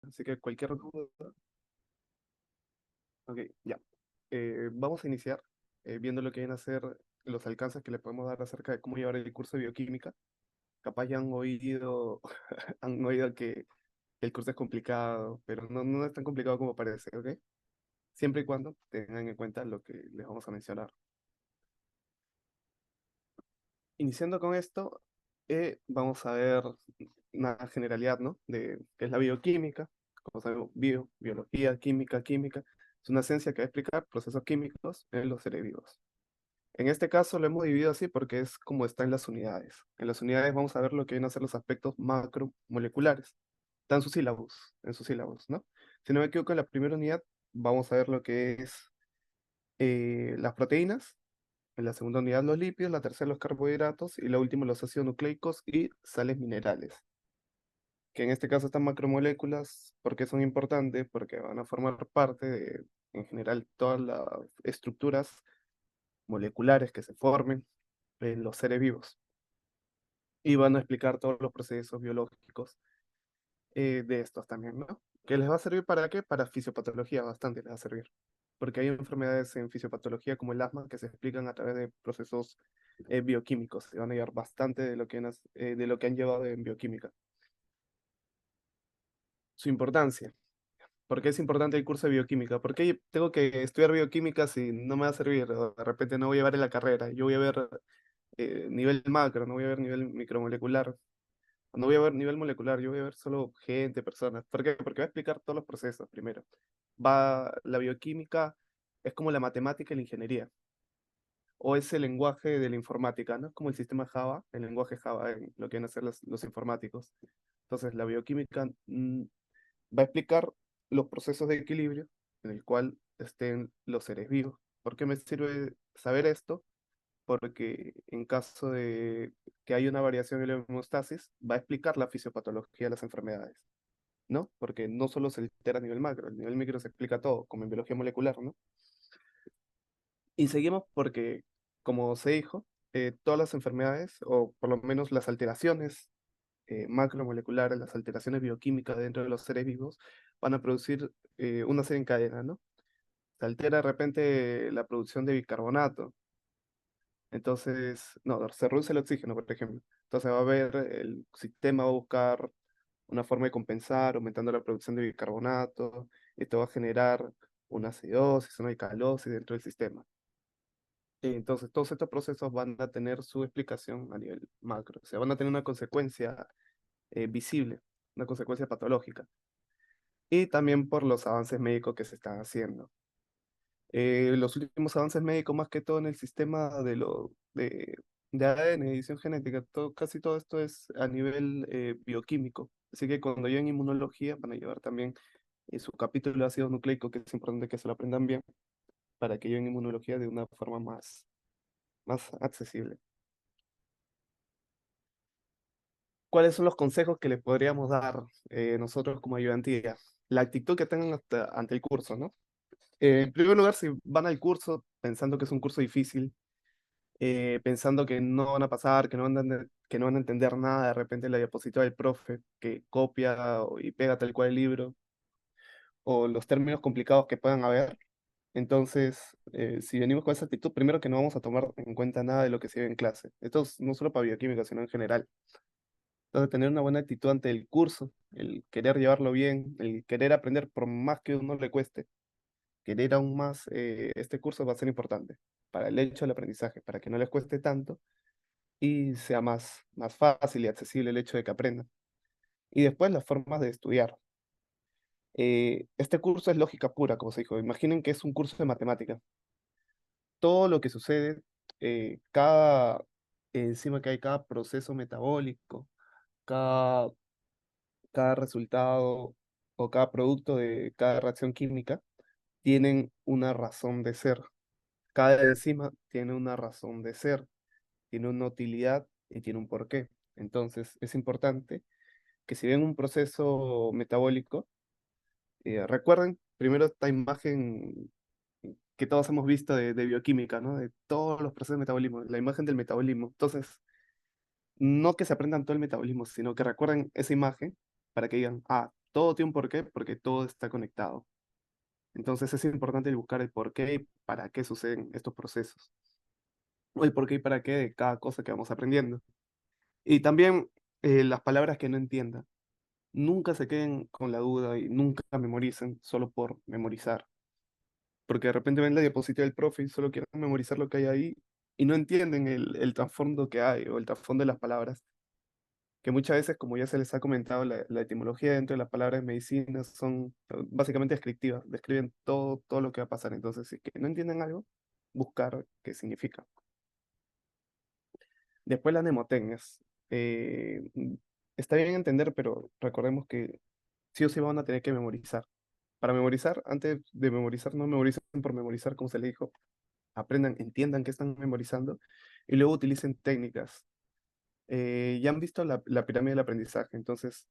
Así que cualquier duda, ok, ya. Vamos a iniciar viendo lo que vienen a ser los alcances que le podemos dar acerca de cómo llevar el curso de bioquímica. Capaz ya han oído, han oído que el curso es complicado, pero no es tan complicado como parece, ¿ok? Siempre y cuando tengan en cuenta lo que les vamos a mencionar. Iniciando con esto, vamos a ver una generalidad, ¿no? De qué es la bioquímica. Como sabemos, biología, química. Es una ciencia que va a explicar procesos químicos en los seres vivos. En este caso lo hemos dividido así porque es como está en las unidades. En las unidades vamos a ver lo que vienen a ser los aspectos macromoleculares. Está en sus sílabos, ¿no? Si no me equivoco, en la primera unidad vamos a ver lo que es las proteínas, en la segunda unidad los lípidos, la tercera los carbohidratos y la última los ácidos nucleicos y sales minerales. Que en este caso están macromoléculas, ¿por qué son importantes? Porque van a formar parte de, en general, todas las estructuras moleculares que se formen en los seres vivos y van a explicar todos los procesos biológicos de estos también, ¿no? ¿Que les va a servir para qué? Para fisiopatología, bastante les va a servir. Porque hay enfermedades en fisiopatología como el asma que se explican a través de procesos bioquímicos. Se van a llevar bastante de lo que han llevado en bioquímica. Su importancia. ¿Por qué es importante el curso de bioquímica? ¿Por qué tengo que estudiar bioquímica si no me va a servir? O de repente no voy a llevar en la carrera. Yo voy a ver nivel macro, no voy a ver nivel micromolecular. No voy a ver nivel molecular, yo voy a ver solo gente, personas. ¿Por qué? Porque va a explicar todos los procesos primero. La bioquímica es como la matemática y la ingeniería, o es el lenguaje de la informática, ¿no? Como el sistema Java, el lenguaje Java, en lo que van a hacer los informáticos. Entonces, la bioquímica va a explicar los procesos de equilibrio en el cual estén los seres vivos. ¿Por qué me sirve saber esto? Porque en caso de que haya una variación en la hemostasis, va a explicar la fisiopatología de las enfermedades, ¿no? Porque no solo se altera a nivel macro, a nivel micro se explica todo, como en biología molecular, ¿no? Y seguimos porque, como se dijo, todas las enfermedades, o por lo menos las alteraciones macromoleculares, las alteraciones bioquímicas dentro de los seres vivos, van a producir una serie en cadena, ¿no? Se altera de repente la producción de bicarbonato, entonces, no, se reduce el oxígeno, por ejemplo. Entonces va a haber, el sistema va a buscar una forma de compensar, aumentando la producción de bicarbonato. Esto va a generar una acidosis, una alcalosis dentro del sistema. Entonces, todos estos procesos van a tener su explicación a nivel macro. O sea, van a tener una consecuencia visible, una consecuencia patológica. Y también por los avances médicos que se están haciendo. Los últimos avances médicos, más que todo en el sistema de ADN, edición genética, casi todo esto es a nivel bioquímico. Así que cuando lleven inmunología van a llevar también su capítulo de ácido nucleico, que es importante que se lo aprendan bien, para que lleven inmunología de una forma más accesible. ¿Cuáles son los consejos que les podríamos dar nosotros como ayudantía? La actitud que tengan ante el curso, ¿no? En primer lugar, si van al curso pensando que es un curso difícil, pensando que no van a pasar, que no van a entender nada, de repente la diapositiva del profe que copia y pega tal cual el libro, o los términos complicados que puedan haber. Entonces, si venimos con esa actitud, primero que no vamos a tomar en cuenta nada de lo que se ve en clase. Esto es no solo para bioquímica, sino en general. Entonces, tener una buena actitud ante el curso, el querer llevarlo bien, el querer aprender por más que a uno le cueste, querer aún más, este curso va a ser importante para el hecho del aprendizaje, para que no les cueste tanto y sea más fácil y accesible el hecho de que aprendan. Y después las formas de estudiar. Este curso es lógica pura, como se dijo. Imaginen que es un curso de matemática. Todo lo que sucede, cada encima que hay cada proceso metabólico, cada, cada resultado o cada producto de cada reacción química, tienen una razón de ser. Cada enzima tiene una razón de ser, tiene una utilidad y tiene un porqué. Entonces, es importante que si ven un proceso metabólico, recuerden primero esta imagen que todos hemos visto de bioquímica, ¿no? De todos los procesos de metabolismo, la imagen del metabolismo. Entonces, no que se aprendan todo el metabolismo, sino que recuerden esa imagen para que digan, ah, Todo tiene un porqué porque todo está conectado. Entonces es importante el buscar el porqué y para qué suceden estos procesos, o el porqué y para qué de cada cosa que vamos aprendiendo. Y también las palabras que no entiendan. Nunca se queden con la duda y nunca memoricen solo por memorizar. Porque de repente ven la diapositiva del profe y solo quieren memorizar lo que hay ahí y no entienden el trasfondo que hay o el trasfondo de las palabras. Que muchas veces, como ya se les ha comentado, la etimología dentro de las palabras de medicina son básicamente descriptivas, describen todo, todo lo que va a pasar. Entonces, si es que no entienden algo, buscar qué significa. Después las mnemotecnias. Está bien entender, pero recordemos que sí o sí van a tener que memorizar. Para memorizar, antes de memorizar, no memoricen por memorizar, como se le dijo, aprendan, entiendan qué están memorizando y luego utilicen técnicas. Ya han visto la pirámide del aprendizaje, entonces,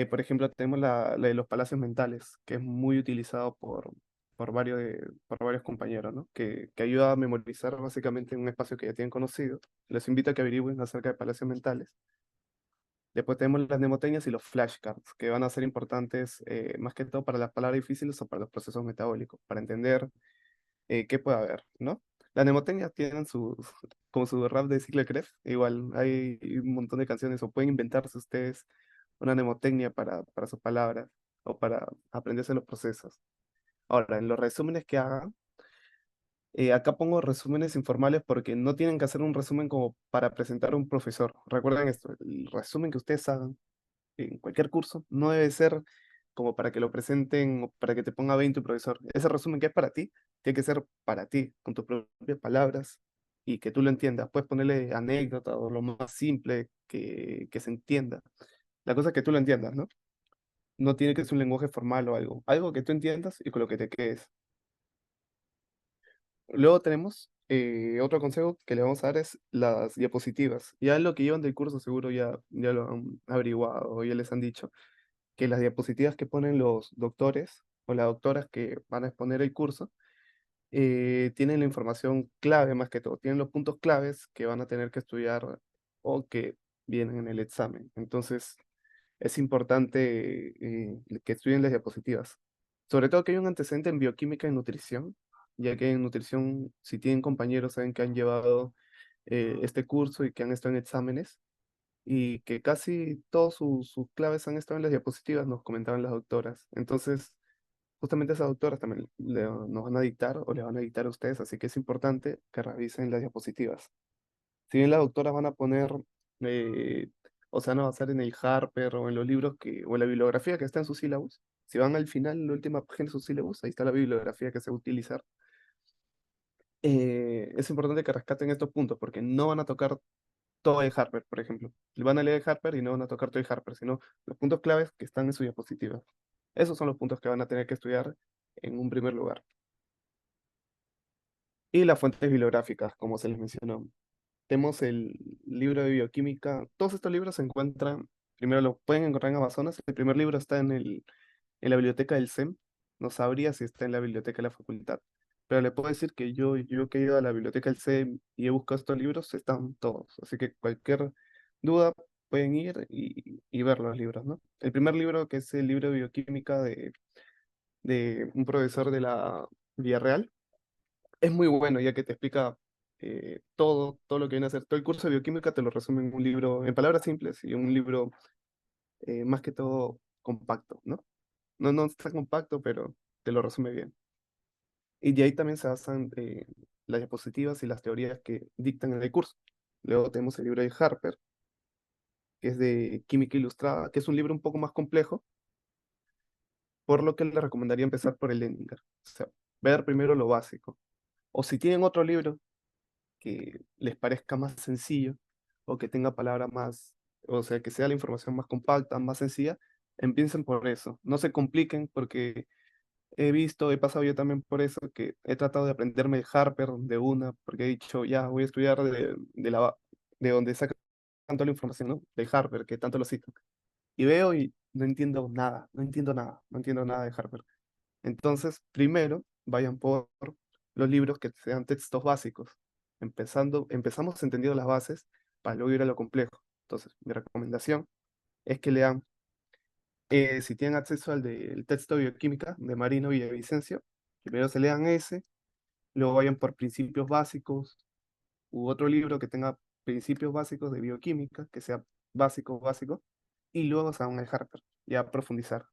por ejemplo, tenemos la de los palacios mentales, que es muy utilizado por varios compañeros, ¿no? Que ayuda a memorizar básicamente en un espacio que ya tienen conocido. Les invito a que averigüen acerca de palacios mentales. Después tenemos las mnemotecnias y los flashcards, que van a ser importantes más que todo para las palabras difíciles o para los procesos metabólicos, para entender qué puede haber, ¿no? Las mnemotecnias tienen como su rap de Ciclo Cres, igual hay un montón de canciones, o pueden inventarse ustedes una mnemotecnia para sus palabras o para aprenderse los procesos. Ahora, en los resúmenes que hagan, acá pongo resúmenes informales porque no tienen que hacer un resumen como para presentar a un profesor. Recuerden esto, el resumen que ustedes hagan en cualquier curso no debe ser como para que lo presenten o para que te ponga 20 tu profesor. Ese resumen que es para ti, tiene que ser para ti, con tus propias palabras y que tú lo entiendas. Puedes ponerle anécdota o lo más simple que se entienda. La cosa es que tú lo entiendas, ¿no? No tiene que ser un lenguaje formal o algo. Algo que tú entiendas y con lo que te quedes. Luego tenemos otro consejo que le vamos a dar es las diapositivas. Ya lo que llevan del curso seguro ya lo han averiguado o ya les han dicho que las diapositivas que ponen los doctores o las doctoras que van a exponer el curso tienen la información clave más que todo, tienen los puntos claves que van a tener que estudiar o que vienen en el examen. Entonces, es importante que estudien las diapositivas. Sobre todo que hay un antecedente en bioquímica y nutrición, ya que en nutrición, si tienen compañeros, saben que han llevado este curso y que han estado en exámenes y que casi todos sus claves han estado en las diapositivas, nos comentaban las doctoras. Entonces, justamente esas doctoras también nos van a dictar o le van a dictar a ustedes, así que es importante que revisen las diapositivas. Si bien las doctoras van a poner, eh, o sea, van a basar en el Harper o en los libros o en la bibliografía que está en sus sílabos, si van al final, en la última página de sus sílabos, ahí está la bibliografía que se va a utilizar. Es importante que rescaten estos puntos porque no van a tocar todo el Harper, por ejemplo. Le van a leer el Harper y no van a tocar todo el Harper, sino los puntos claves que están en su diapositiva. Esos son los puntos que van a tener que estudiar en un primer lugar. Y las fuentes bibliográficas, como se les mencionó. Tenemos el libro de bioquímica. Todos estos libros se encuentran, primero lo pueden encontrar en Amazonas. El primer libro está en la biblioteca del SEM. No sabría si está en la biblioteca de la facultad. Pero le puedo decir que yo que he ido a la biblioteca del SEM y he buscado estos libros, están todos. Así que cualquier duda pueden ir y ver los libros, ¿no? El primer libro, que es el libro de bioquímica de un profesor de la Villarreal, es muy bueno, ya que te explica todo lo que viene a hacer. Todo el curso de bioquímica te lo resume en un libro, en palabras simples, y un libro más que todo compacto, ¿no? No está compacto, pero te lo resume bien. Y de ahí también se basan las diapositivas y las teorías que dictan en el curso. Luego tenemos el libro de Harper, que es de Química Ilustrada, que es un libro un poco más complejo, por lo que le recomendaría empezar por el Leninger. O sea, ver primero lo básico. O si tienen otro libro que les parezca más sencillo o que tenga palabras más, o sea, que sea la información más compacta, más sencilla, empiecen por eso. No se compliquen porque he pasado yo también por eso, que he tratado de aprenderme el Harper de una, porque he dicho, ya, voy a estudiar de donde sacan tanto la información, ¿no? Del Harper, que tanto lo citan. Y veo y no entiendo nada, no entiendo nada de Harper. Entonces, primero, vayan por los libros que sean textos básicos. Empezamos entendiendo las bases para luego ir a lo complejo. Entonces, mi recomendación es que lean Si tienen acceso al del texto de bioquímica de Marino Villavicencio, primero se lean ese, luego vayan por principios básicos u otro libro que tenga principios básicos de bioquímica, que sea básico, básico, y luego se van al Harper, ya a profundizar,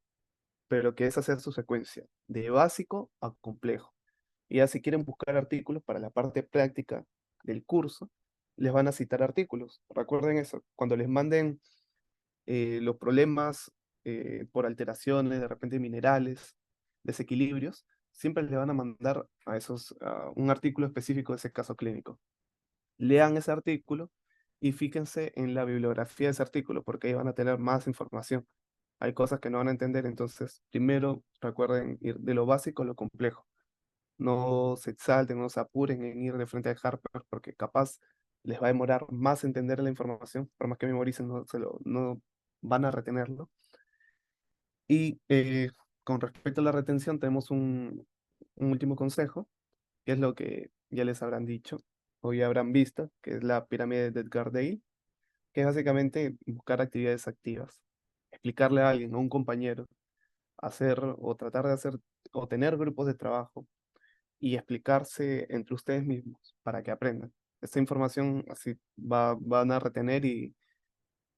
pero que esa sea su secuencia, de básico a complejo. Y ya si quieren buscar artículos para la parte práctica del curso, les van a citar artículos. Recuerden eso, cuando les manden los problemas por alteraciones, de repente minerales, desequilibrios, siempre les van a mandar a esos un artículo específico de ese caso clínico. Lean ese artículo y fíjense en la bibliografía de ese artículo, porque ahí van a tener más información. Hay cosas que no van a entender, entonces primero recuerden ir de lo básico a lo complejo. No se exalten, no se apuren en ir de frente al Harper, porque capaz les va a demorar más entender la información, por más que memoricen, no van a retenerlo. Y con respecto a la retención, tenemos un último consejo, que es lo que ya les habrán dicho o ya habrán visto, que es la pirámide de Edgar Dale, que es básicamente buscar actividades activas, explicarle a alguien, a un compañero, hacer o tratar de hacer o tener grupos de trabajo y explicarse entre ustedes mismos para que aprendan. Esta información así van a retener y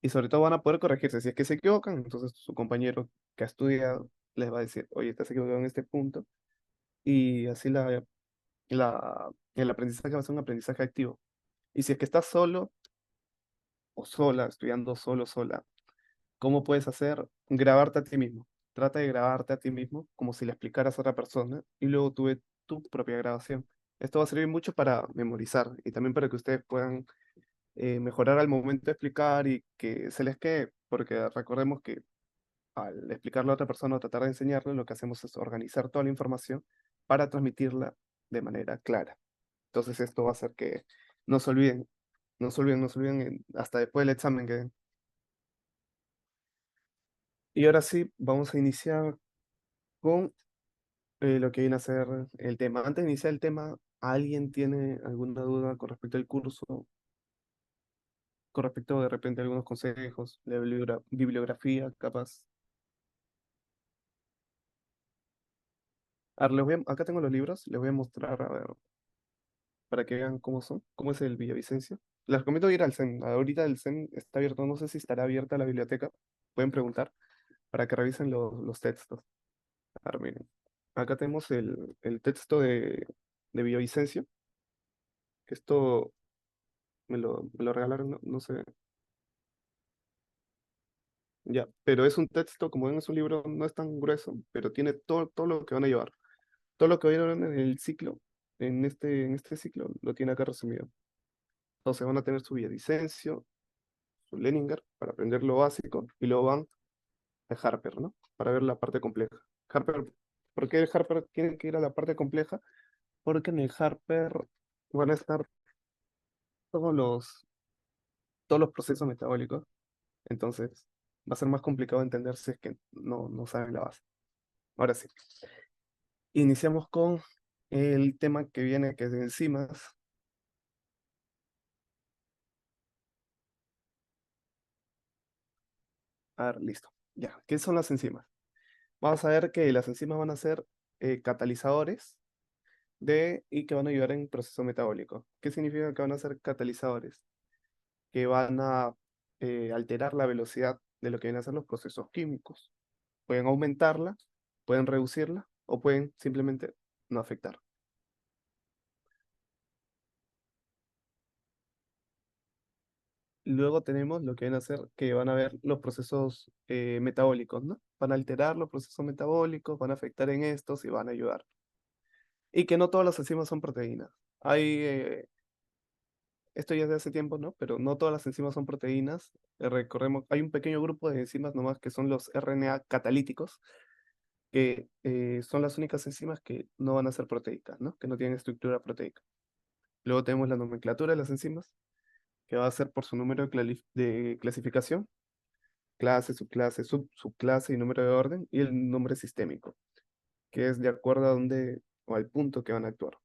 sobre todo van a poder corregirse. Si es que se equivocan, entonces su compañero que ha estudiado les va a decir, oye, estás equivocado en este punto. Y así el aprendizaje va a ser un aprendizaje activo. Y si es que estás solo o sola, estudiando solo, sola, ¿cómo puedes hacer? Grabarte a ti mismo. Trata de grabarte a ti mismo como si le explicaras a otra persona y luego tuve tu propia grabación. Esto va a servir mucho para memorizar y también para que ustedes puedan mejorar al momento de explicar y que se les quede, porque recordemos que al explicarle a otra persona o tratar de enseñarle, lo que hacemos es organizar toda la información para transmitirla de manera clara. Entonces esto va a hacer que no se olviden, no se olviden hasta después del examen que den. Y ahora sí, vamos a iniciar con lo que viene a ser el tema. Antes de iniciar el tema, ¿alguien tiene alguna duda con respecto al curso? Con respecto de repente a algunos consejos, de bibliografía, capaz. A ver, acá tengo los libros, les voy a mostrar, a ver, para que vean cómo son, cómo es el Villavicencio. Les recomiendo ir al CEN. Ahorita el CEN está abierto, no sé si estará abierta la biblioteca. Pueden preguntar para que revisen los textos. A ver, miren. Acá tenemos el texto de Villavicencio, que esto me lo regalaron, no, no sé, ya, pero es un texto, como ven, es un libro, no es tan grueso, pero tiene todo lo que van a llevar. Todo lo que van a llevar en el ciclo, en este ciclo, lo tiene acá resumido. Entonces van a tener su Villavicencio, su Leninger, para aprender lo básico, y luego van a Harper, ¿no? Para ver la parte compleja. Harper, ¿por qué el Harper tiene que ir a la parte compleja? Porque en el Harper van a estar todos los, todos los procesos metabólicos, entonces va a ser más complicado entender si es que no saben la base. Ahora sí, iniciamos con el tema que viene, que es de enzimas. A ver, listo. Ya, ¿qué son las enzimas? Vamos a ver que las enzimas van a ser catalizadores y que van a ayudar en proceso metabólico. ¿Qué significa que van a ser catalizadores? Que van a alterar la velocidad de lo que vienen a ser los procesos químicos. Pueden aumentarla, pueden reducirla o pueden simplemente no afectar. Luego tenemos lo que vienen a ser que van a ver los procesos metabólicos, ¿no? Van a alterar los procesos metabólicos, van a afectar en estos y van a ayudar. Y que no todas las enzimas son proteínas. Esto ya es de hace tiempo, ¿no? Pero no todas las enzimas son proteínas. Recordemos, hay un pequeño grupo de enzimas nomás que son los RNA catalíticos, que son las únicas enzimas que no van a ser proteicas, ¿no? Que no tienen estructura proteica. Luego tenemos la nomenclatura de las enzimas, que va a ser por su número de clasificación, clase, subclase, subclase y número de orden, y el nombre sistémico, que es de acuerdo a dónde o al punto que van a actuar.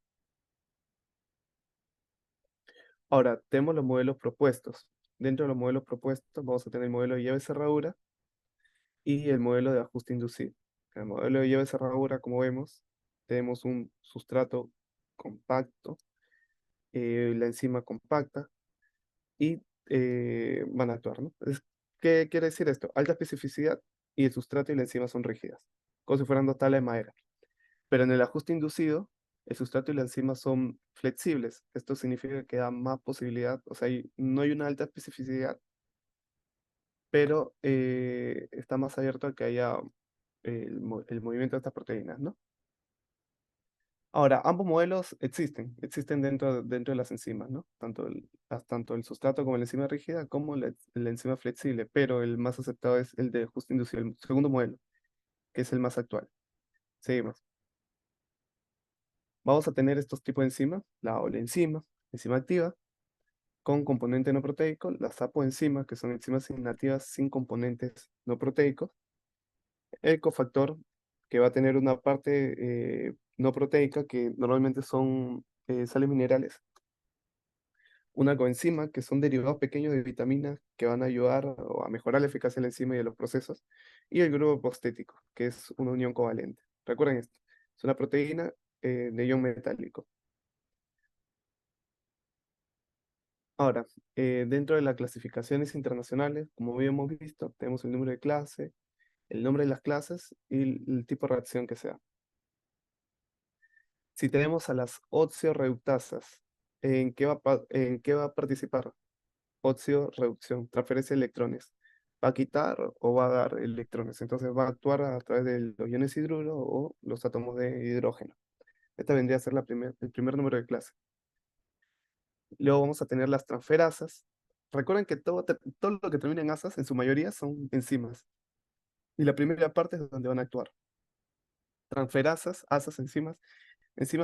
Ahora, tenemos los modelos propuestos. Dentro de los modelos propuestos vamos a tener el modelo de llave cerradura y el modelo de ajuste inducido. El modelo de llave cerradura, como vemos, tenemos un sustrato compacto, la enzima compacta y van a actuar, ¿no? ¿Qué quiere decir esto? Alta especificidad y el sustrato y la enzima son rígidas, como si fueran dos tablas de madera. Pero en el ajuste inducido, el sustrato y la enzima son flexibles. Esto significa que da más posibilidad, o sea, no hay una alta especificidad, pero está más abierto a que haya el movimiento de estas proteínas, ¿no? Ahora, ambos modelos existen dentro de las enzimas, ¿no? Tanto el sustrato como la enzima rígida como la enzima flexible, pero el más aceptado es el de ajuste inducido, el segundo modelo, que es el más actual. Seguimos. Vamos a tener estos tipos de enzimas, la oleenzima, enzima activa, con componente no proteico, las apoenzimas, que son enzimas inactivas sin componentes no proteicos, el cofactor, que va a tener una parte no proteica, que normalmente son sales minerales, una coenzima, que son derivados pequeños de vitaminas que van a ayudar a mejorar la eficacia de la enzima y de los procesos, y el grupo postético, que es una unión covalente. Recuerden esto, es una proteína de ion metálico. Ahora, dentro de las clasificaciones internacionales, como habíamos visto, tenemos el número de clase, el nombre de las clases y el tipo de reacción que sea. Si tenemos a las oxioreductasas, ¿en qué va a participar? Oxio-reducción, transferencia de electrones. ¿Va a quitar o va a dar electrones? Entonces va a actuar a través de los iones hidruro o los átomos de hidrógeno. Esta vendría a ser el primer número de clase. Luego vamos a tener las transferasas. Recuerden que todo lo que termina en asas, en su mayoría, son enzimas. Y la primera parte es donde van a actuar. Transferasas, asas, enzimas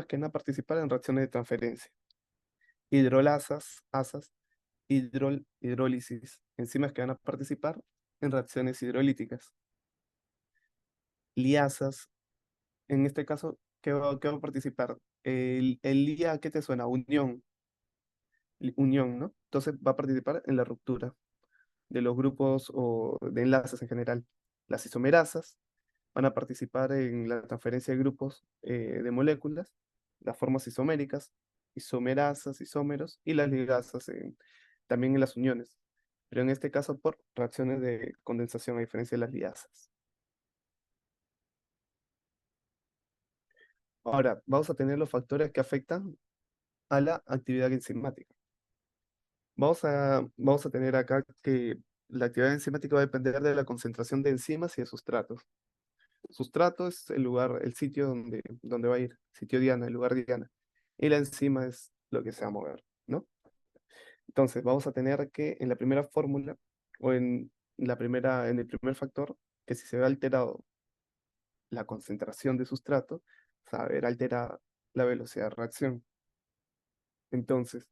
que van a participar en reacciones de transferencia. Hidrolasas, asas, hidrólisis, enzimas que van a participar en reacciones hidrolíticas. Liasas, en este caso, qué va a participar? El lia, ¿qué te suena? Unión, ¿no? Entonces va a participar en la ruptura de los grupos o de enlaces en general. Las isomerasas van a participar en la transferencia de grupos de moléculas, las formas isoméricas, isomerasas, isómeros, y las ligasas también en las uniones, pero en este caso por reacciones de condensación a diferencia de las ligasas. Ahora, vamos a tener los factores que afectan a la actividad enzimática. Vamos a tener acá que la actividad enzimática va a depender de la concentración de enzimas y de sustratos. Sustrato es el lugar, el sitio donde va a ir, sitio diana, el lugar diana. Y la enzima es lo que se va a mover, ¿no? Entonces, vamos a tener que en la primera fórmula o en el primer factor, que si se ve alterado la concentración de sustrato, se va a ver alterada la velocidad de reacción. Entonces,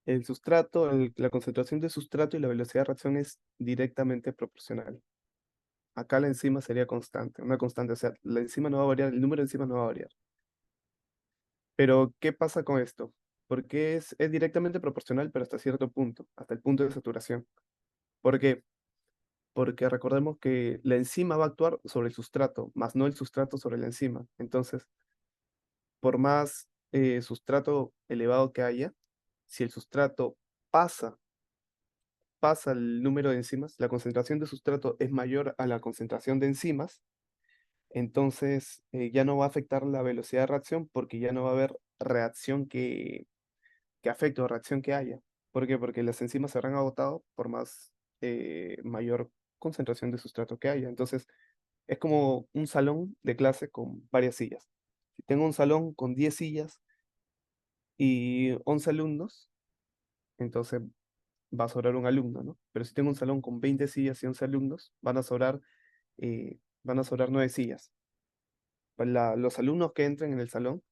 la concentración de sustrato y la velocidad de reacción es directamente proporcional. Acá la enzima sería constante, una constante, o sea, la enzima no va a variar, el número de enzimas no va a variar. Pero, ¿qué pasa con esto? Porque es directamente proporcional, pero hasta cierto punto, hasta el punto de saturación. ¿Por qué? Porque recordemos que la enzima va a actuar sobre el sustrato, más no el sustrato sobre la enzima. Entonces, por más sustrato elevado que haya, si el sustrato pasa, pasa el número de enzimas, la concentración de sustrato es mayor a la concentración de enzimas, entonces ya no va a afectar la velocidad de reacción porque ya no va a haber reacción que afecte o reacción que haya. ¿Por qué? Porque las enzimas se habrán agotado por más mayor concentración de sustrato que haya. Entonces, es como un salón de clase con varias sillas. Si tengo un salón con 10 sillas y 11 alumnos, entonces va a sobrar un alumno, ¿no? Pero si tengo un salón con 20 sillas y 11 alumnos, van a sobrar 9 sillas. Los alumnos que entren en el salón,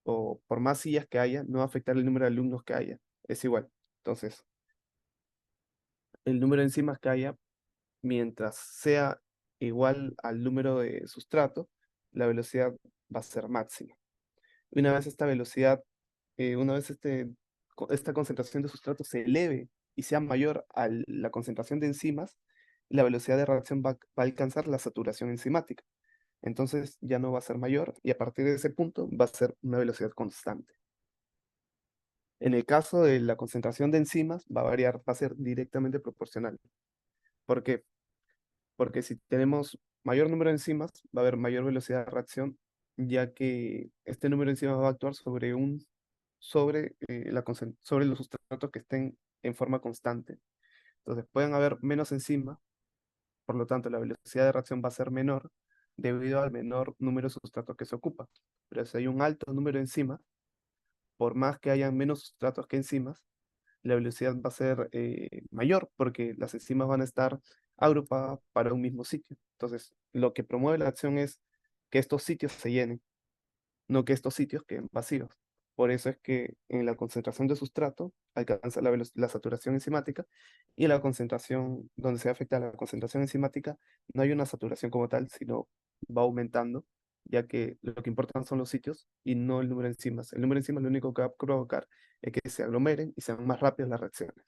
o por más sillas que haya, no va a afectar el número de alumnos que haya. Es igual. Entonces, el número de enzimas que haya, mientras sea igual al número de sustrato, la velocidad va a ser máxima. Una vez esta velocidad, una vez esta concentración de sustrato se eleve y sea mayor a la concentración de enzimas, la velocidad de reacción va a alcanzar la saturación enzimática. Entonces ya no va a ser mayor y a partir de ese punto va a ser una velocidad constante. En el caso de la concentración de enzimas, va a variar, va a ser directamente proporcional. ¿Por qué? Porque si tenemos mayor número de enzimas, va a haber mayor velocidad de reacción, ya que este número de enzimas va a actuar sobre los sustratos que estén en forma constante. Entonces pueden haber menos enzimas, por lo tanto la velocidad de reacción va a ser menor debido al menor número de sustratos que se ocupa. Pero si hay un alto número de enzimas, por más que haya menos sustratos que enzimas, la velocidad va a ser mayor porque las enzimas van a estar agrupadas para un mismo sitio. Entonces, lo que promueve la acción es que estos sitios se llenen, no que estos sitios queden vacíos. Por eso es que en la concentración de sustrato alcanza la saturación enzimática y en la concentración, donde se afecta la concentración enzimática, no hay una saturación como tal, sino va aumentando, ya que lo que importan son los sitios y no el número de enzimas. El número de enzimas lo único que va a provocar es que se aglomeren y sean más rápidas las reacciones.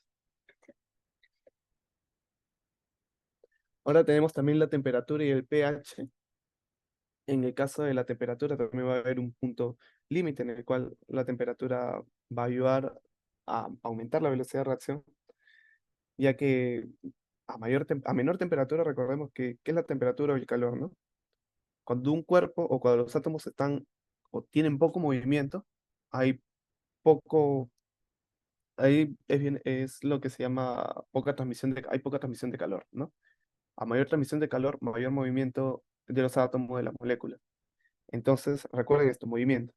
Ahora tenemos también la temperatura y el pH. En el caso de la temperatura también va a haber un punto límite en el cual la temperatura va a ayudar a aumentar la velocidad de reacción, ya que a menor temperatura, recordemos que ¿qué es la temperatura o el calor, no? Cuando un cuerpo o cuando los átomos están o tienen poco movimiento, hay poco, ahí es lo que se llama hay poca transmisión de calor, ¿no? A mayor transmisión de calor, mayor movimiento de los átomos de la molécula. Entonces, recuerden esto, movimiento.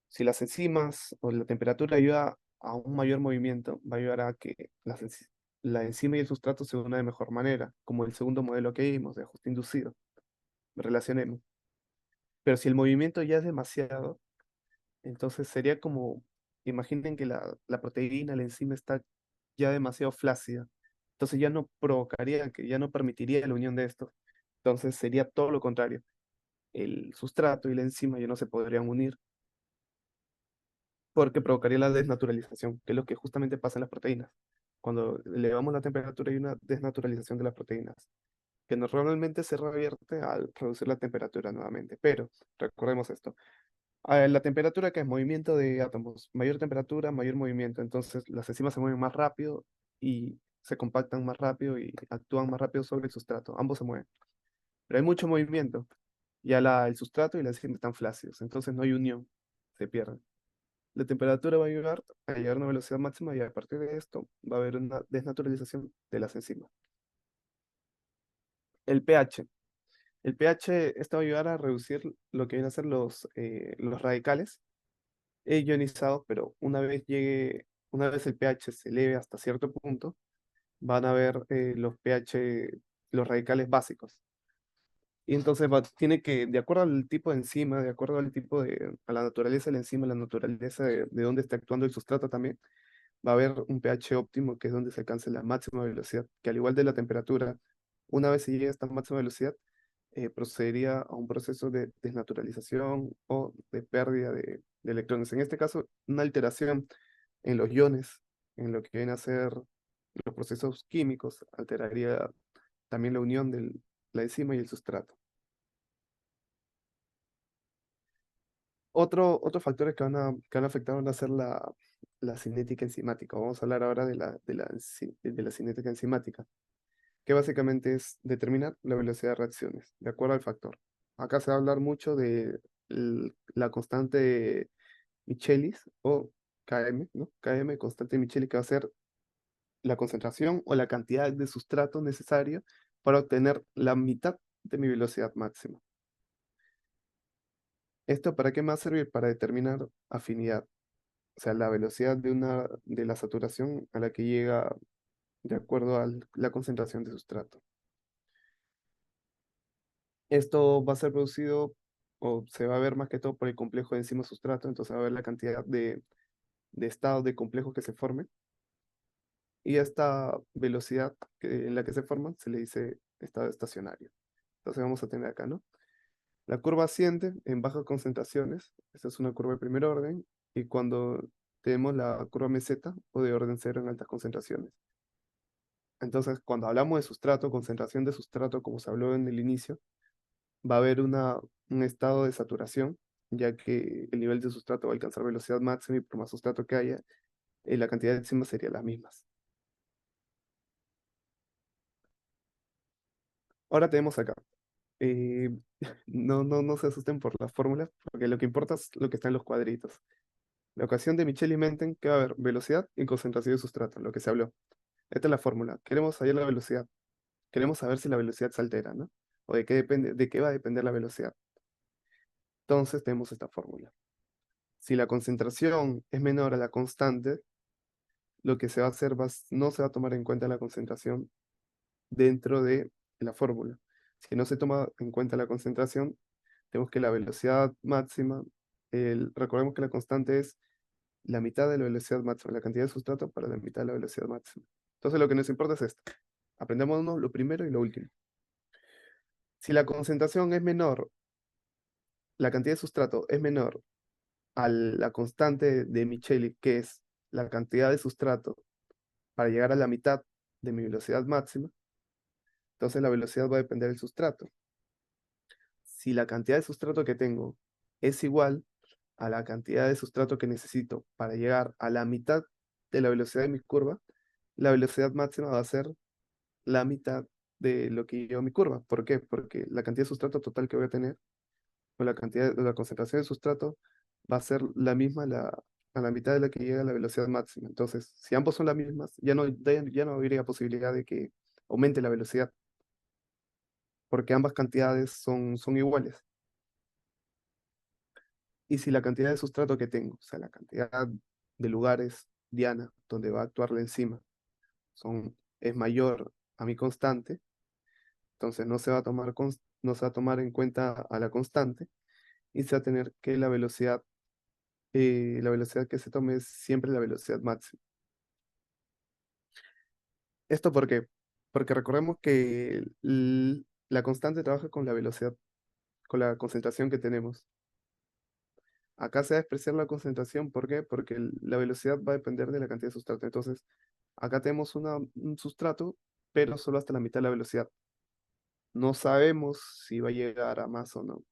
Si las enzimas o la temperatura ayuda a un mayor movimiento, va a ayudar a que la enzima y el sustrato se unan de mejor manera, como el segundo modelo que vimos de ajuste inducido. Relacionemos. Pero si el movimiento ya es demasiado, entonces sería como, imaginen que la proteína, la enzima está ya demasiado flácida. Entonces ya no provocaría, que ya no permitiría la unión de estos. Entonces sería todo lo contrario. El sustrato y la enzima ya no se podrían unir porque provocaría la desnaturalización, que es lo que justamente pasa en las proteínas. Cuando elevamos la temperatura hay una desnaturalización de las proteínas, que normalmente se revierte al reducir la temperatura nuevamente. Pero recordemos esto. La temperatura que es movimiento de átomos, mayor temperatura, mayor movimiento. Entonces las enzimas se mueven más rápido y se compactan más rápido y actúan más rápido sobre el sustrato. Ambos se mueven. Pero hay mucho movimiento. Ya el sustrato y la enzima están flácidos. Entonces no hay unión. Se pierden. La temperatura va a ayudar a llegar a una velocidad máxima y a partir de esto va a haber una desnaturalización de las enzimas. El pH. El pH, esto va a ayudar a reducir lo que vienen a ser los radicales ionizados, pero una vez el pH se eleve hasta cierto punto, van a haber los pH, los radicales básicos. Y entonces tiene que, de acuerdo al tipo de enzima, de acuerdo a la naturaleza de la enzima, la naturaleza de dónde está actuando el sustrato también, va a haber un pH óptimo que es donde se alcance la máxima velocidad, que al igual de la temperatura, una vez se llegue a esta máxima velocidad, procedería a un proceso de desnaturalización o de pérdida de electrones. En este caso, una alteración en los iones, en lo que viene a ser los procesos químicos, alteraría también la unión de la enzima y el sustrato. Otros factores que van a afectar van a ser la cinética enzimática. Vamos a hablar ahora de la cinética enzimática, que básicamente es determinar la velocidad de reacciones, de acuerdo al factor. Acá se va a hablar mucho de la constante de Michelis o Km, ¿no? Km, constante de Michelis, que va a ser la concentración o la cantidad de sustrato necesario para obtener la mitad de mi velocidad máxima. ¿Esto para qué me va a servir? Para determinar afinidad, o sea, la velocidad de la saturación a la que llega de acuerdo a la concentración de sustrato. Esto va a ser producido o se va a ver más que todo por el complejo de enzima sustrato, entonces va a ver la cantidad de estados de complejos que se formen. Y a esta velocidad en la que se forman se le dice estado estacionario. Entonces vamos a tener acá, ¿no? La curva asciende en bajas concentraciones, esta es una curva de primer orden, y cuando tenemos la curva meseta o de orden cero en altas concentraciones. Entonces, cuando hablamos de sustrato, concentración de sustrato, como se habló en el inicio, va a haber un estado de saturación, ya que el nivel de sustrato va a alcanzar velocidad máxima y por más sustrato que haya, la cantidad de enzimas sería las mismas. Ahora tenemos acá. eh, no se asusten por las fórmulas, porque lo que importa es lo que está en los cuadritos. La ecuación de Michel-Menten, que va a haber velocidad y concentración de sustrato, lo que se habló. Esta es la fórmula. Queremos hallar la velocidad. Queremos saber si la velocidad se altera, ¿no? O de qué depende, de qué va a depender la velocidad. Entonces tenemos esta fórmula. Si la concentración es menor a la constante, lo que se va a hacer no se va a tomar en cuenta la concentración dentro de la fórmula. Si no se toma en cuenta la concentración, tenemos que la velocidad máxima, recordemos que la constante es la mitad de la velocidad máxima, la cantidad de sustrato para la mitad de la velocidad máxima. Entonces lo que nos importa es esto. Aprendemos lo primero y lo último. Si la concentración es menor, la cantidad de sustrato es menor a la constante de Micheli, que es la cantidad de sustrato para llegar a la mitad de mi velocidad máxima, entonces la velocidad va a depender del sustrato. Si la cantidad de sustrato que tengo es igual a la cantidad de sustrato que necesito para llegar a la mitad de la velocidad de mi curva, la velocidad máxima va a ser la mitad de lo que lleva mi curva. ¿Por qué? Porque la cantidad de sustrato total que voy a tener o la cantidad de la concentración de sustrato va a ser la misma a la mitad de la que llega a la velocidad máxima. Entonces, si ambos son las mismas, ya no habría posibilidad de que aumente la velocidad, porque ambas cantidades son iguales. Y si la cantidad de sustrato que tengo, o sea, la cantidad de lugares diana donde va a actuar la enzima, es mayor a mi constante, entonces no se va a tomar en cuenta a la constante y se va a tener que la velocidad que se tome es siempre la velocidad máxima. ¿Esto por qué? Porque recordemos que la constante trabaja con la velocidad, con la concentración que tenemos. Acá se va a expresar la concentración, ¿por qué? Porque la velocidad va a depender de la cantidad de sustrato. Entonces, acá tenemos un sustrato, pero solo hasta la mitad de la velocidad. No sabemos si va a llegar a más o no.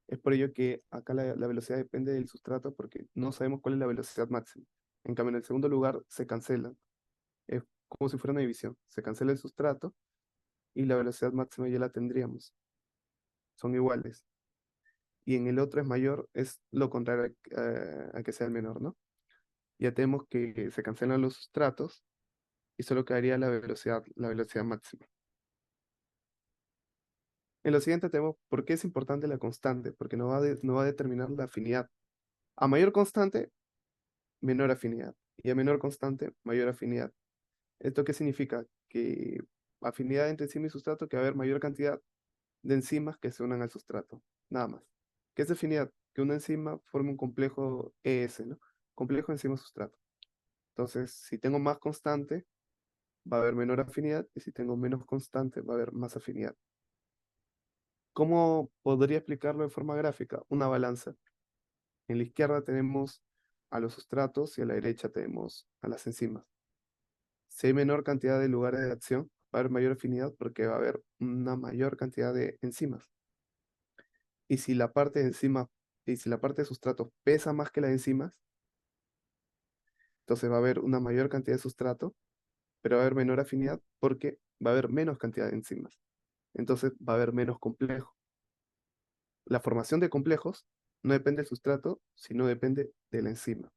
Es por ello que acá la velocidad depende del sustrato porque no sabemos cuál es la velocidad máxima. En cambio, en el segundo lugar se cancela. Es como si fuera una división. Se cancela el sustrato y la velocidad máxima ya la tendríamos. Son iguales. Y en el otro es mayor, es lo contrario a que sea el menor, ¿no? Ya tenemos que se cancelan los sustratos y solo quedaría la velocidad máxima. En lo siguiente tenemos por qué es importante la constante, porque nos va a determinar la afinidad. A mayor constante, menor afinidad. Y a menor constante, mayor afinidad. ¿Esto qué significa? Que afinidad entre enzima y sustrato, que va a haber mayor cantidad de enzimas que se unan al sustrato. Nada más. ¿Qué es afinidad? Que una enzima forma un complejo ES, ¿no? Complejo enzima-sustrato. Entonces, si tengo más constante, va a haber menor afinidad, y si tengo menos constante, va a haber más afinidad. ¿Cómo podría explicarlo de forma gráfica? Una balanza. En la izquierda tenemos a los sustratos y a la derecha tenemos a las enzimas. Si hay menor cantidad de lugares de acción, va a haber mayor afinidad porque va a haber una mayor cantidad de enzimas. Y si la parte de enzimas y si la parte de sustrato pesa más que las enzimas, entonces va a haber una mayor cantidad de sustrato, pero va a haber menor afinidad porque va a haber menos cantidad de enzimas. Entonces va a haber menos complejo. La formación de complejos no depende del sustrato, sino depende de la enzima.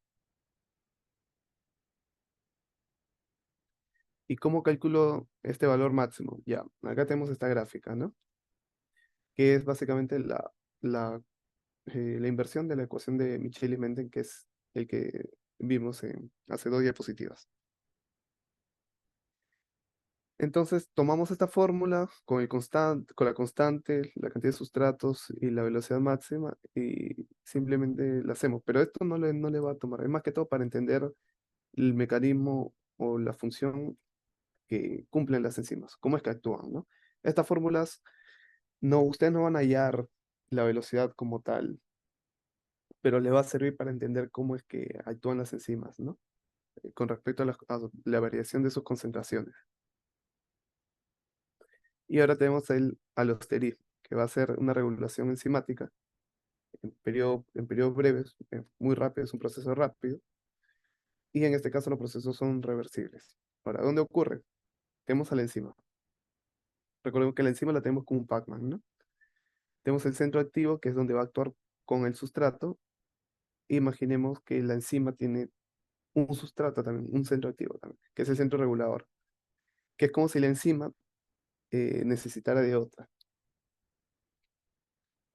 ¿Y cómo calculo este valor máximo? Ya, acá tenemos esta gráfica, ¿no? Que es básicamente la, la inversión de la ecuación de Michel y Menten, que es el que vimos hace dos diapositivas. Entonces tomamos esta fórmula con la constante, la cantidad de sustratos y la velocidad máxima y simplemente la hacemos. Pero esto no le va a tomar, es más que todo para entender el mecanismo o la función que cumplen las enzimas, cómo es que actúan, ¿no? Estas fórmulas, no, ustedes no van a hallar la velocidad como tal, pero le va a servir para entender cómo es que actúan las enzimas, ¿no? Con respecto a la variación de sus concentraciones. Y ahora tenemos el alosterismo, que va a ser una regulación enzimática en periodos breves, muy rápido, es un proceso rápido, y en este caso los procesos son reversibles. Ahora, ¿dónde ocurre? Tenemos a la enzima. Recordemos que la enzima la tenemos como un Pac-Man, ¿no? Tenemos el centro activo, que es donde va a actuar con el sustrato. Imaginemos que la enzima tiene un sustrato también, un centro activo también, que es el centro regulador, que es como si la enzima necesitara de otra.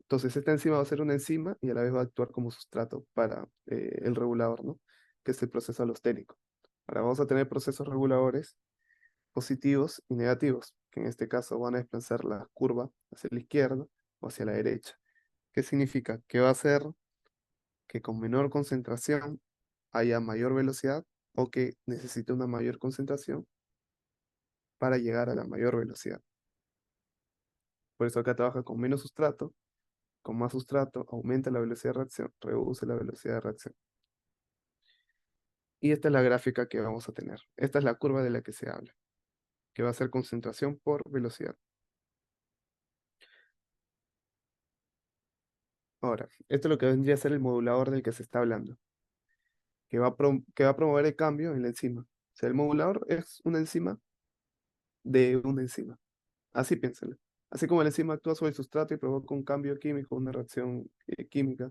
Entonces, esta enzima va a ser una enzima y a la vez va a actuar como sustrato para el regulador, ¿no? Que es el proceso alostérico. Ahora vamos a tener procesos reguladores positivos y negativos, que en este caso van a desplazar la curva hacia la izquierda o hacia la derecha. ¿Qué significa? Que va a hacer que con menor concentración haya mayor velocidad o que necesite una mayor concentración para llegar a la mayor velocidad. Por eso acá trabaja con menos sustrato, con más sustrato aumenta la velocidad de reacción, reduce la velocidad de reacción. Y esta es la gráfica que vamos a tener. Esta es la curva de la que se habla, que va a ser concentración por velocidad. Ahora, esto es lo que vendría a ser el modulador del que se está hablando, que va a promover el cambio en la enzima. O sea, el modulador es una enzima de una enzima. Así piénsalo. Así como la enzima actúa sobre el sustrato y provoca un cambio químico, una reacción química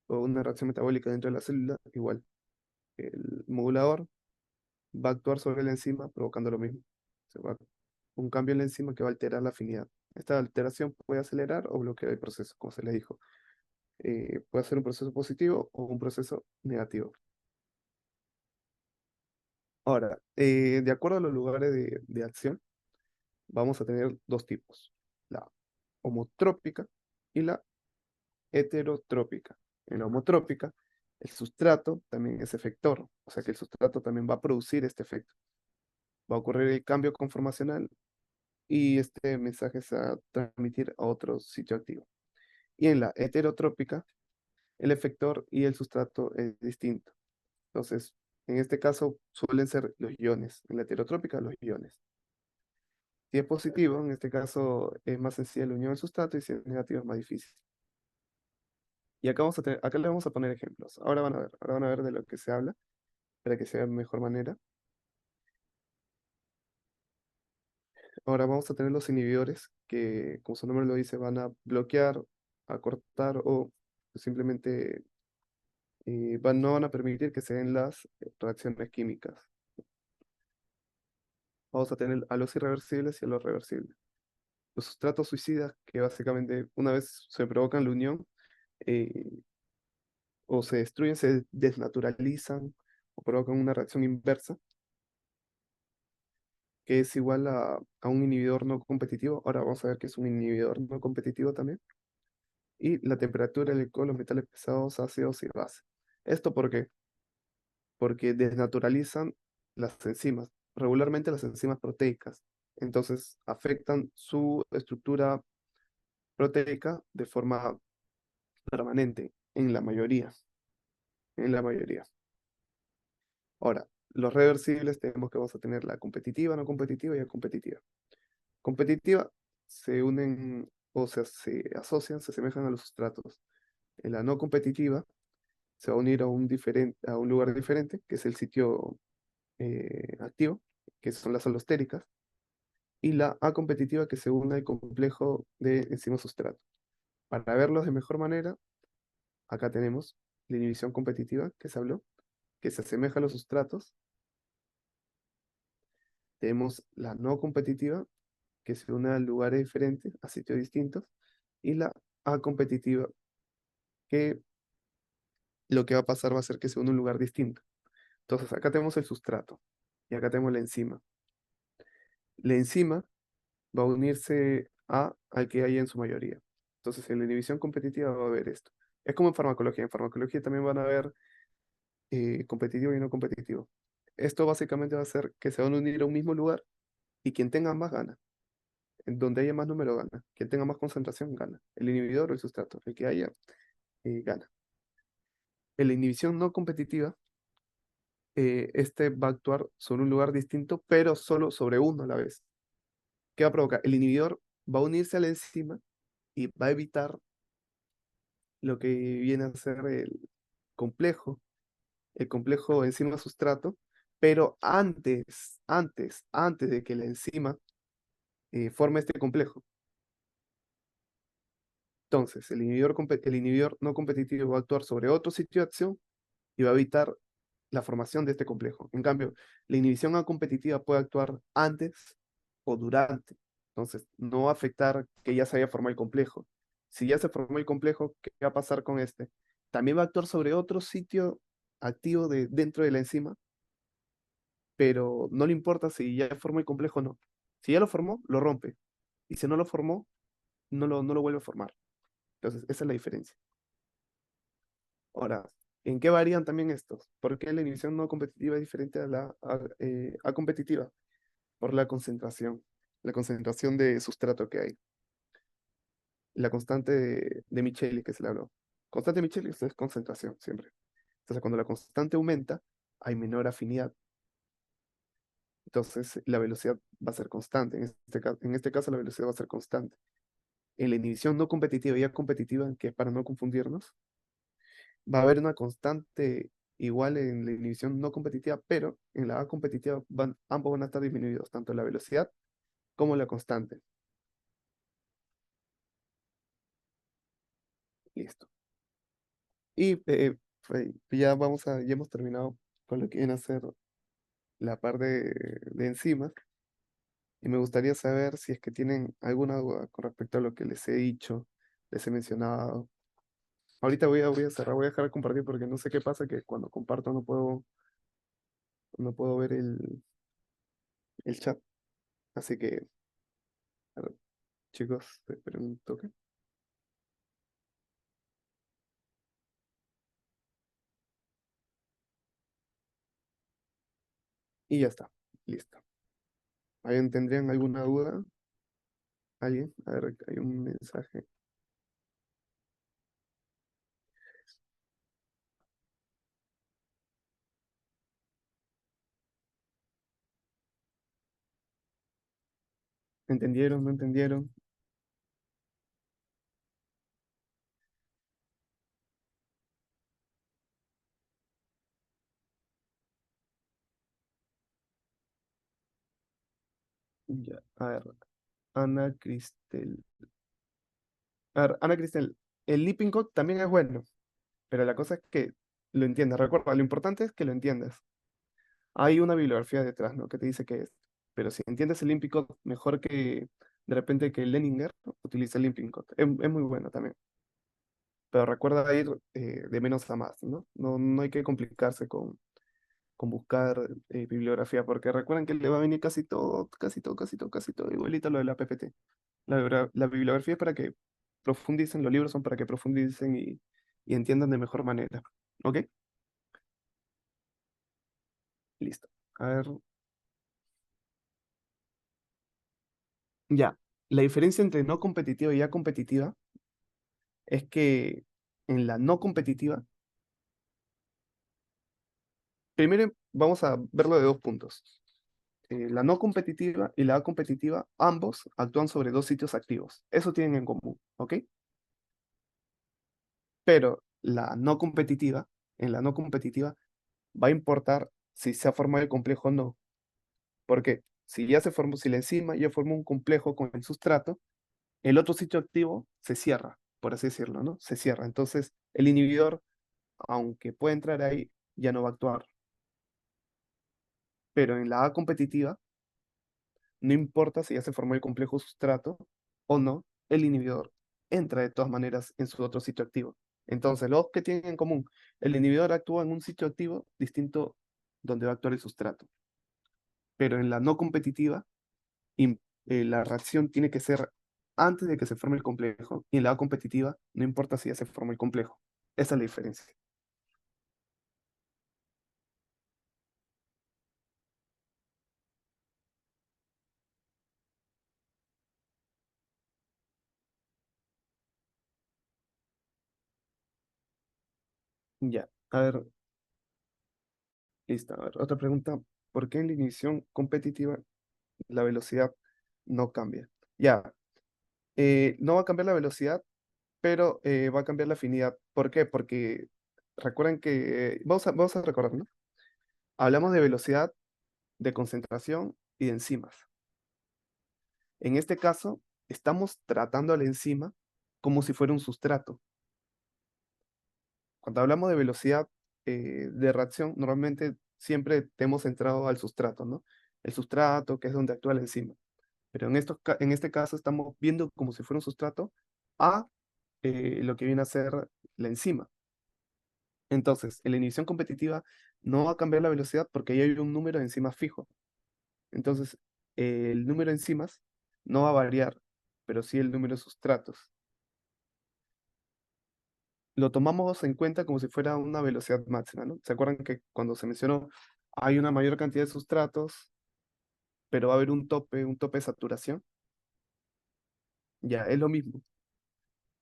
o una reacción metabólica dentro de la célula, igual. El modulador va a actuar sobre la enzima provocando lo mismo. Se va un cambio en la enzima que va a alterar la afinidad. Esta alteración puede acelerar o bloquear el proceso, como se le dijo. Puede ser un proceso positivo o un proceso negativo. Ahora, de acuerdo a los lugares de acción, vamos a tener dos tipos, la homotrópica y la heterotrópica. En la homotrópica, el sustrato también es efector, o sea que el sustrato también va a producir este efecto. Va a ocurrir el cambio conformacional y este mensaje se va a transmitir a otro sitio activo. Y en la heterotrópica, el efector y el sustrato es distinto. Entonces, en este caso suelen ser los iones. En la heterotrópica, los iones. Si es positivo, en este caso es más sencilla la unión del sustrato y si es negativo es más difícil. Y acá, acá le vamos a poner ejemplos. Ahora van a ver de lo que se habla para que se vea de mejor manera. Ahora vamos a tener los inhibidores que, como su nombre lo dice, van a bloquear, a cortar o simplemente no van a permitir que se den las reacciones químicas. Vamos a tener a los irreversibles y a los reversibles. Los sustratos suicidas, que básicamente una vez se provocan la unión, eh, o se destruyen, se desnaturalizan o provocan una reacción inversa, que es igual a un inhibidor no competitivo. Ahora vamos a ver qué es un inhibidor no competitivo también. Y la temperatura, el alcohol, los metales pesados, ácidos y bases. ¿Esto por qué? Porque desnaturalizan las enzimas, regularmente las enzimas proteicas. Entonces afectan su estructura proteica de forma permanente, en la mayoría, en la mayoría. Ahora, los reversibles tenemos que vamos a tener la competitiva, no competitiva y la competitiva. Competitiva se unen o se asocian, se asemejan a los sustratos. En la no competitiva se va a unir a a un lugar diferente, que es el sitio activo, que son las alostéricas, y la acompetitiva que se une al complejo de enzima sustrato. Para verlos de mejor manera, acá tenemos la inhibición competitiva que se habló, que se asemeja a los sustratos. Tenemos la no competitiva, que se une a lugares diferentes, a sitios distintos, y la acompetitiva, que lo que va a pasar va a ser que se une a un lugar distinto. Entonces, acá tenemos el sustrato y acá tenemos la enzima. La enzima va a unirse al que hay en su mayoría. Entonces, en la inhibición competitiva va a haber esto. Es como en farmacología. En farmacología también van a haber competitivo y no competitivo. Esto básicamente va a hacer que se van a unir a un mismo lugar y quien tenga más gana. En donde haya más número gana. Quien tenga más concentración gana. El inhibidor o el sustrato. El que haya gana. En la inhibición no competitiva, este va a actuar sobre un lugar distinto, pero solo sobre uno a la vez. ¿Qué va a provocar? El inhibidor va a unirse a la enzima y va a evitar lo que viene a ser el complejo enzima-sustrato, pero antes de que la enzima forme este complejo. Entonces, el inhibidor no competitivo va a actuar sobre otro sitio de acción y va a evitar la formación de este complejo. En cambio, la inhibición A competitiva puede actuar antes o durante. Entonces, no va a afectar que ya se haya formado el complejo. Si ya se formó el complejo, ¿qué va a pasar con este? También va a actuar sobre otro sitio activo dentro de la enzima, pero no le importa si ya formó el complejo o no. Si ya lo formó, lo rompe. Y si no lo formó, no lo vuelve a formar. Entonces, esa es la diferencia. Ahora, ¿en qué varían también estos? ¿Por qué la inhibición no competitiva es diferente a a competitiva? Por la concentración de sustrato que hay, la constante de Micheli que se le habló. Constante de Micheli es concentración siempre. Entonces, cuando la constante aumenta, hay menor afinidad. Entonces, la velocidad va a ser constante. En este caso, la velocidad va a ser constante. En la inhibición no competitiva y ya competitiva, que es para no confundirnos, va a haber una constante igual en la inhibición no competitiva, pero en la A competitiva ambos van a estar disminuidos, tanto la velocidad como la constante. Listo. Y ya hemos terminado con lo que viene a ser la parte de enzimas. Y me gustaría saber si es que tienen alguna duda con respecto a lo que les he dicho, les he mencionado. Ahorita voy a cerrar, voy a dejar de compartir porque no sé qué pasa, que cuando comparto no puedo ver el chat. Así que, a ver, chicos, esperen un toque. Y ya está, listo. ¿Alguien tendrían alguna duda? ¿Alguien? A ver, hay un mensaje. ¿Entendieron? ¿No entendieron? Ya, a ver, Ana Cristel. A ver, Ana Cristel, el Leaping Code también es bueno, pero la cosa es que lo entiendas. Recuerda, lo importante es que lo entiendas. Hay una bibliografía detrás, ¿no? Que te dice qué es. Pero si entiendes el Limping Code mejor que de repente que Leninger, utiliza el Limping Code. Es muy bueno también. Pero recuerda ir de menos a más, ¿no? No hay que complicarse con buscar bibliografía, porque recuerden que le va a venir casi todo, igualito a lo de la PPT. La bibliografía es para que profundicen, los libros son para que profundicen y entiendan de mejor manera. ¿Ok? Listo. A ver, ya. La diferencia entre no competitiva y ya competitiva es que en la no competitiva, primero vamos a verlo de dos puntos. La no competitiva y la A competitiva, ambos actúan sobre dos sitios activos. Eso tienen en común, ¿ok? Pero en la no competitiva, va a importar si se ha formado el complejo o no. Porque si ya se formó, si la enzima ya formó un complejo con el sustrato, el otro sitio activo se cierra, por así decirlo, ¿no? Se cierra. Entonces, el inhibidor, aunque pueda entrar ahí, ya no va a actuar. Pero en la A competitiva, no importa si ya se formó el complejo sustrato o no, el inhibidor entra de todas maneras en su otro sitio activo. Entonces, los que tienen en común, el inhibidor actúa en un sitio activo distinto donde va a actuar el sustrato. Pero en la no competitiva, la reacción tiene que ser antes de que se forme el complejo. Y en la competitiva, no importa si ya se formó el complejo. Esa es la diferencia. Ya, a ver, listo. A ver, otra pregunta. ¿Por qué en la inhibición competitiva la velocidad no cambia. Ya, no va a cambiar la velocidad, pero va a cambiar la afinidad. ¿Por qué? Porque recuerden que, vamos a recordar, ¿no? Hablamos de velocidad, de concentración y de enzimas. En este caso, estamos tratando a la enzima como si fuera un sustrato. Cuando hablamos de velocidad de reacción, normalmente siempre tenemos centrado al sustrato, ¿no? El sustrato, que es donde actúa la enzima. Pero en este caso estamos viendo como si fuera un sustrato a lo que viene a ser la enzima. Entonces, en la inhibición competitiva no va a cambiar la velocidad porque ahí hay un número de enzimas fijo. Entonces, el número de enzimas no va a variar, pero sí el número de sustratos. Lo tomamos en cuenta como si fuera una velocidad máxima, ¿no? ¿Se acuerdan que cuando se mencionó hay una mayor cantidad de sustratos, pero va a haber un tope de saturación? Ya, es lo mismo,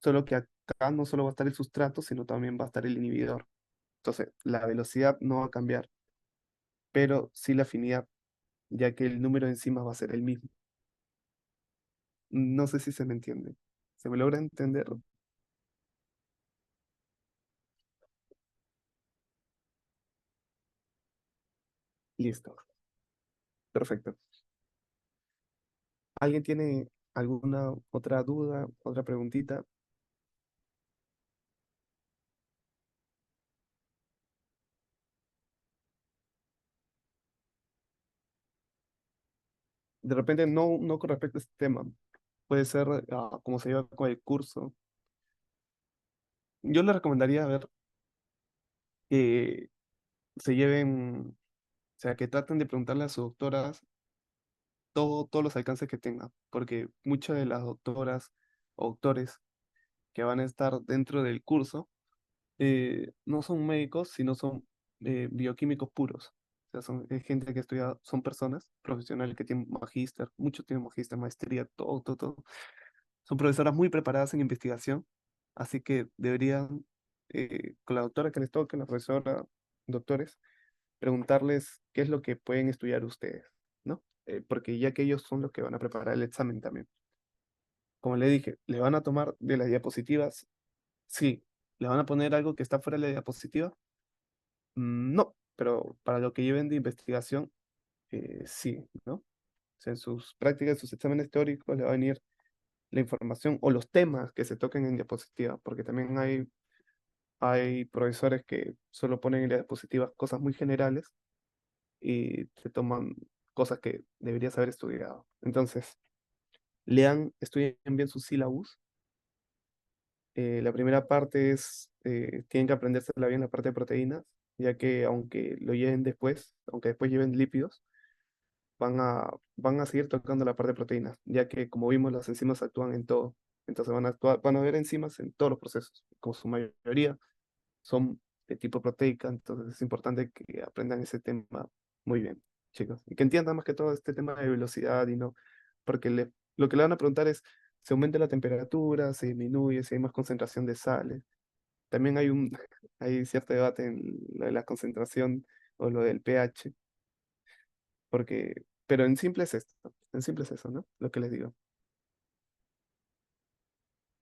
solo que acá no solo va a estar el sustrato, sino también va a estar el inhibidor. Entonces, la velocidad no va a cambiar, pero sí la afinidad, ya que el número de enzimas va a ser el mismo. No sé si se me entiende. ¿Se me logra entender? Listo. Perfecto. ¿Alguien tiene alguna otra duda, otra preguntita? De repente no con respecto a este tema. Puede ser como se lleva con el curso. Yo le recomendaría ver que se lleven, o sea, que traten de preguntarle a sus doctoras todos los alcances que tengan, porque muchas de las doctoras o doctores que van a estar dentro del curso no son médicos, sino son bioquímicos puros. O sea, son es gente que estudia, son personas profesionales que tienen magíster, muchos tienen magíster, maestría, todo. Son profesoras muy preparadas en investigación, así que deberían, con la doctora que les toque, la profesora, doctores, preguntarles qué es lo que pueden estudiar ustedes, ¿no? Porque ya que ellos son los que van a preparar el examen también. Como le dije, ¿le van a tomar de las diapositivas? Sí. ¿Le van a poner algo que está fuera de la diapositiva? No, pero para lo que lleven de investigación, sí, ¿no? O sea, en sus prácticas, sus exámenes teóricos, le va a venir la información o los temas que se toquen en diapositiva, porque también hay profesores que solo ponen en diapositivas cosas muy generales y te toman cosas que deberías haber estudiado. Entonces, estudien bien sus sílabus. La primera parte es, tienen que aprendérsela bien la parte de proteínas, ya que aunque lo lleven después, aunque después lleven lípidos, van a seguir tocando la parte de proteínas, ya que como vimos las enzimas actúan en todo. Entonces van a haber enzimas en todos los procesos, como su mayoría son de tipo proteica, entonces es importante que aprendan ese tema muy bien, chicos, y que entiendan más que todo este tema de velocidad y no, porque lo que le van a preguntar es, ¿se aumenta la temperatura, se disminuye, si hay más concentración de sales? También hay cierto debate en lo de la concentración o lo del pH, pero en simple es esto, en simple es eso, ¿no? Lo que les digo.